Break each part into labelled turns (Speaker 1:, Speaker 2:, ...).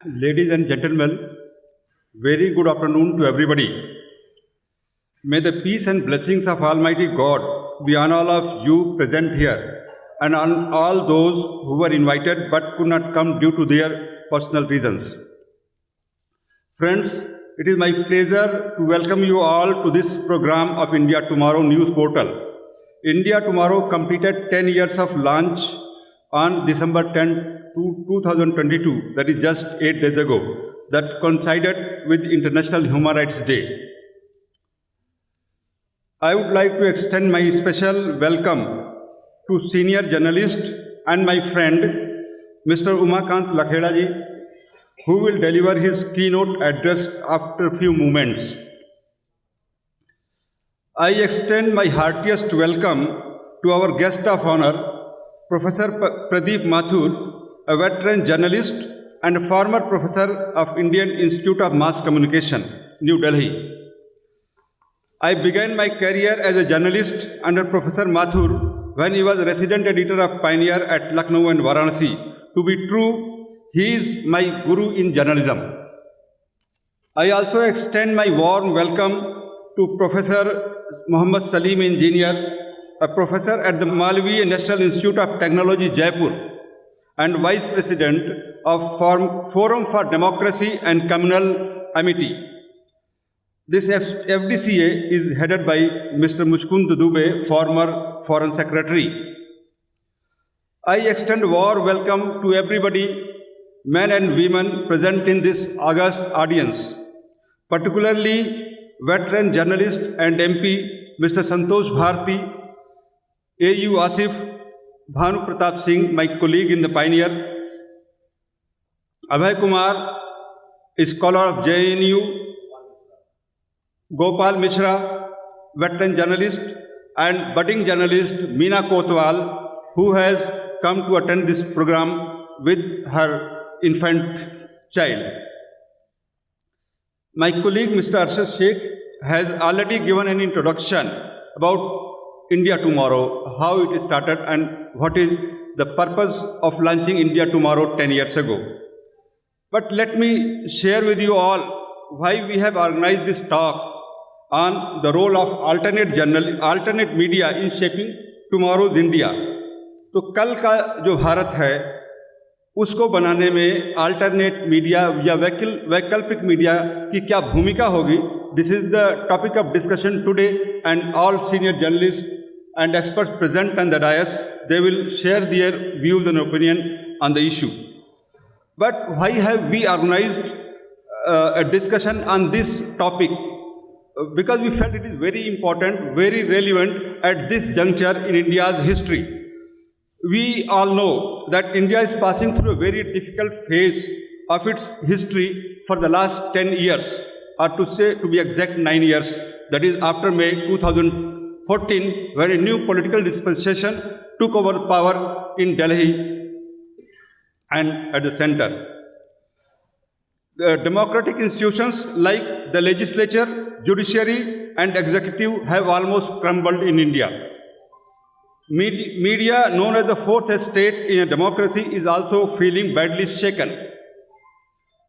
Speaker 1: Ladies and gentlemen, very good afternoon to everybody. May the peace and blessings of Almighty God be on all of you present here and on all those who were invited but could not come due to their personal reasons. Friends, it is my pleasure to welcome you all to this program of India Tomorrow news portal. India Tomorrow completed 10 years of launch on December 10, 2022, that is just 8 days ago, that coincided with International Human Rights Day. I would like to extend my special welcome to senior journalist and my friend, Mr. Umakant Lakheda ji, who will deliver his keynote address after a few moments. I extend my heartiest welcome to our guest of honor, Professor Pradeep Mathur, a veteran journalist and a former professor of Indian Institute of Mass Communication, New Delhi. I began my career as a journalist under Professor Mathur when he was resident editor of Pioneer at Lucknow and Varanasi. To be true, he is my guru in journalism. I also extend my warm welcome to Professor Muhammad Salim Engineer, a professor at the Malviya National Institute of Technology, Jaipur, and Vice President of Forum for Democracy and Communal Amity. This FDCA is headed by Mr. Muchkund Dubey, former Foreign Secretary. I extend a warm welcome to everybody, men and women present in this august audience, particularly veteran journalist and MP Mr. Santosh Bharti, AU Asif, Bhanu Pratap Singh, my colleague in the Pioneer, Abhay Kumar, a scholar of JNU, Gopal Mishra, veteran journalist, and budding journalist Meena Kotwal, who has come to attend this program with her infant child. My colleague Mr. Arshad Sheikh has already given an introduction about India Tomorrow, how it started and what is the purpose of launching India Tomorrow 10 years ago. But let me share with you all why we have organized this talk on the role of alternate media in shaping tomorrow's India. तो कल का जो भारत है उसको बनाने में alternate media या वैकल्पिक मीडिया की क्या भूमिका होगी. This is the topic of discussion today, and all senior journalists and experts present on the dais, they will share their views and opinion on the issue. But why have we organized a discussion on this topic? Because we felt it is very important, very relevant at this juncture in India's history. We all know that India is passing through a very difficult phase of its history for the last 10 years, or to be exact 9 years, that is after May 2014, when a new political dispensation took over power in Delhi and at the center. The democratic institutions like the legislature, judiciary, and executive have almost crumbled in India. Media, known as the fourth estate in a democracy, is also feeling badly shaken.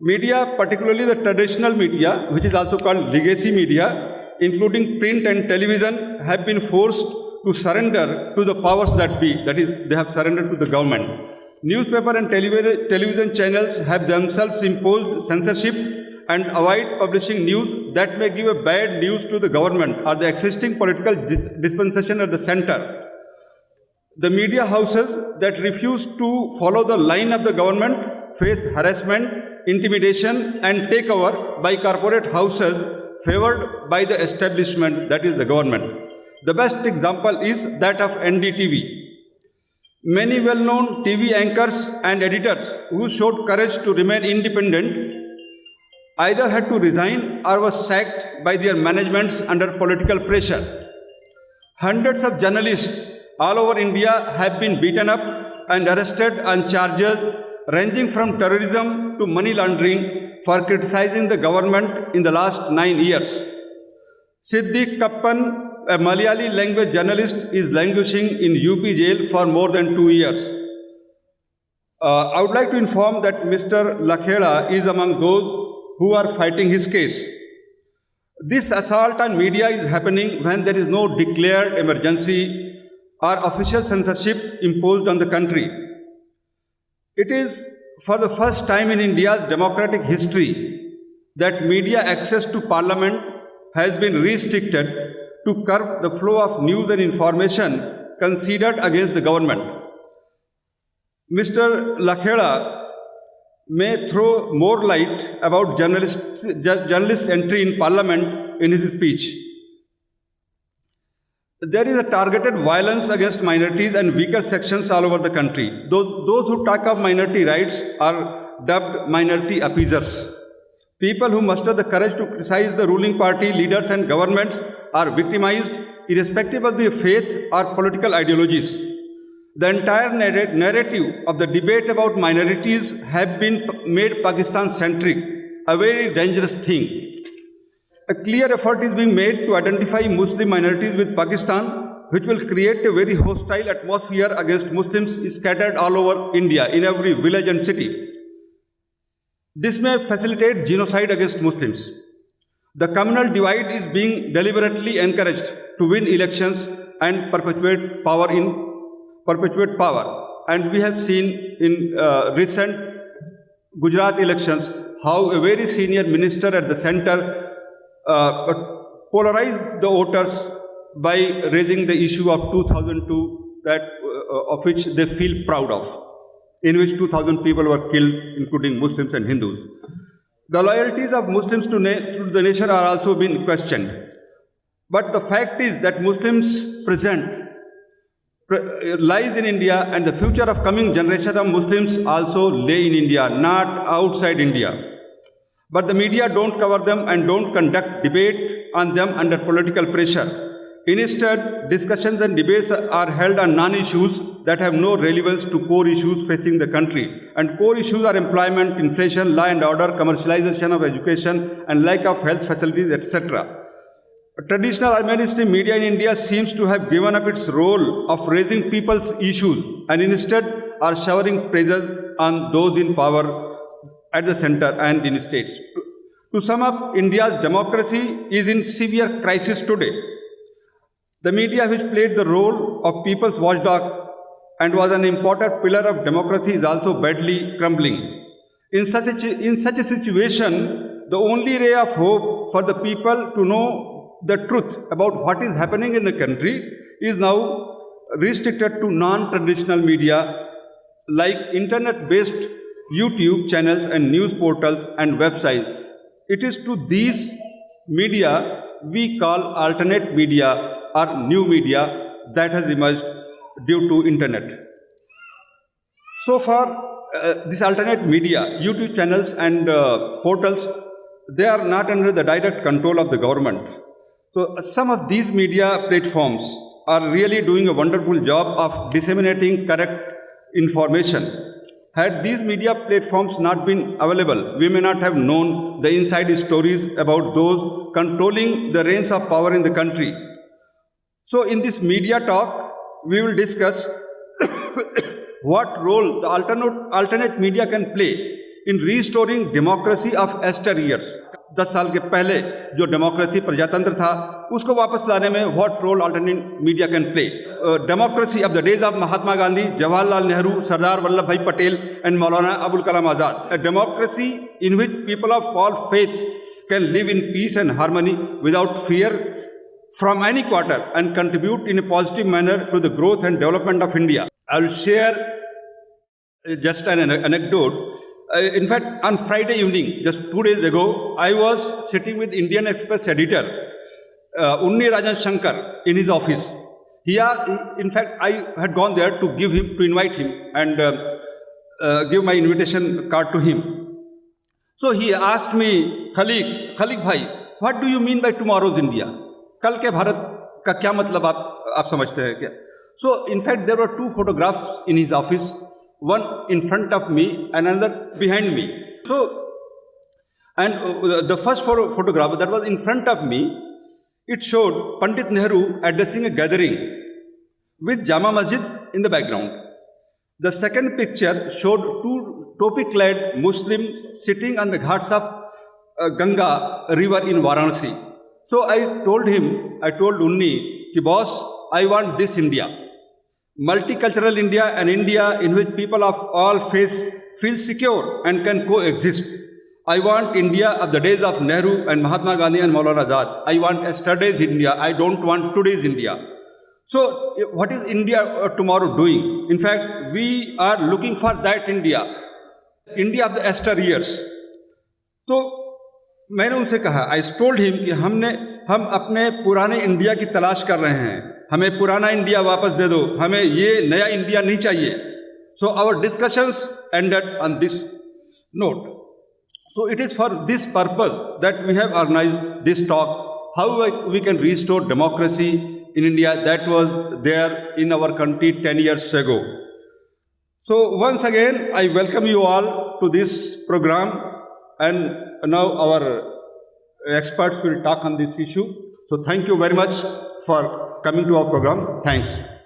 Speaker 1: Media, particularly the traditional media, which is also called legacy media, including print and television, have been forced to surrender to the powers that be, that is, they have surrendered to the government. Newspaper and television channels have themselves imposed censorship and avoid publishing news that may give a bad news to the government or the existing political dispensation at the center. The media houses that refuse to follow the line of the government face harassment, intimidation, and takeover by corporate houses favored by the establishment, that is the government. The best example is that of NDTV. Many well-known TV anchors and editors who showed courage to remain independent either had to resign or were sacked by their managements under political pressure. Hundreds of journalists all over India have been beaten up and arrested on charges ranging from terrorism to money laundering for criticizing the government in the last 9 years. Siddiq Kappan, a Malayali language journalist, is languishing in UP jail for more than 2 years. I would like to inform that Mr. Lakhela is among those who are fighting his case. This assault on media is happening when there is no declared emergency or official censorship imposed on the country. It is for the first time in India's democratic history that media access to parliament has been restricted to curb the flow of news and information considered against the government. Mr. Lakhela may throw more light about journalists' entry in parliament in his speech. There is a targeted violence against minorities and weaker sections all over the country. Those who talk of minority rights are dubbed minority appeasers. People who muster the courage to criticize the ruling party, leaders and governments are victimized irrespective of their faith or political ideologies. The entire narrative of the debate about minorities have been made Pakistan-centric, a very dangerous thing. A clear effort is being made to identify Muslim minorities with Pakistan, which will create a very hostile atmosphere against Muslims scattered all over India, in every village and city. This may facilitate genocide against Muslims. The communal divide is being deliberately encouraged to win elections and perpetuate power. And we have seen in recent Gujarat elections how a very senior minister at the center polarized the voters by raising the issue of 2002, of which they feel proud of, in which 2,000 people were killed, including Muslims and Hindus. The loyalties of Muslims to the nation are also being questioned. But the fact is that Muslims present lies in India, and the future of coming generation of Muslims also lay in India, not outside India. But the media don't cover them and don't conduct debate on them under political pressure. Instead, discussions and debates are held on non-issues that have no relevance to core issues facing the country. And core issues are employment, inflation, law and order, commercialization of education, and lack of health facilities, etc. Traditional or mainstream media in India seems to have given up its role of raising people's issues and instead are showering praises on those in power at the center and in states. To sum up, India's democracy is in severe crisis today. The media, which played the role of people's watchdog and was an important pillar of democracy, is also badly crumbling. In such a situation, the only ray of hope for the people to know the truth about what is happening in the country is now restricted to non-traditional media like internet-based YouTube channels and news portals and websites. It is to these media we call alternate media or new media that has emerged due to internet. So far, this alternate media, YouTube channels and portals, they are not under the direct control of the government. So some of these media platforms are really doing a wonderful job of disseminating correct information. Had these media platforms not been available, we may not have known the inside stories about those controlling the reins of power in the country. So in this media talk, we will discuss what role the alternate media can play in restoring democracy of yesteryears. 10 साल के पहले जो democracy प्रजातंत्र था उसको वापस लाने में what role alternate media can play. Democracy of the days of Mahatma Gandhi, Jawaharlal Nehru, Sardar Vallabhbhai Patel and Maulana Abul Kalam Azad. A democracy in which people of all faiths can live in peace and harmony without fear from any quarter and contribute in a positive manner to the growth and development of India. I will share just an anecdote. In fact, on Friday evening, just 2 days ago, I was sitting with Indian Express editor, Unni Rajan Shankar, in his office. In fact, I had gone there to invite him and give my invitation card to him. So he asked me, Khalik bhai, what do you mean by tomorrow's India? Kal ke Bharat ka kya matlab aap samajhte hai kya? So, in fact, there were 2 photographs in his office. One in front of me and another behind me. So, and the first photograph that was in front of me, it showed Pandit Nehru addressing a gathering with Jama Masjid in the background. The second picture showed two topi-clad Muslims sitting on the ghats of Ganga river in Varanasi. So I told Unni, ki boss, I want this India. Multicultural India, an India in which people of all faiths feel secure and can coexist. I want India of the days of Nehru and Mahatma Gandhi and Maulana Azad. I want yesterday's India. I don't want today's India. So what is India tomorrow doing? In fact, we are looking for that India of the yesteryears. तो मैंने उनसे कहा, I told him कि हम अपने पुराने India की तलाश कर रहे हैं, हमें पुराना इंडिया वापस दे दो, हमें ये नया इंडिया नहीं चाहिए. So our discussions ended on this note. So it is for this purpose that we have organized this talk, how we can restore democracy in India that was there in our country 10 years ago. So once again, I welcome you all to this program, and now our experts will talk on this issue. So thank you very much for coming to our program. Thanks.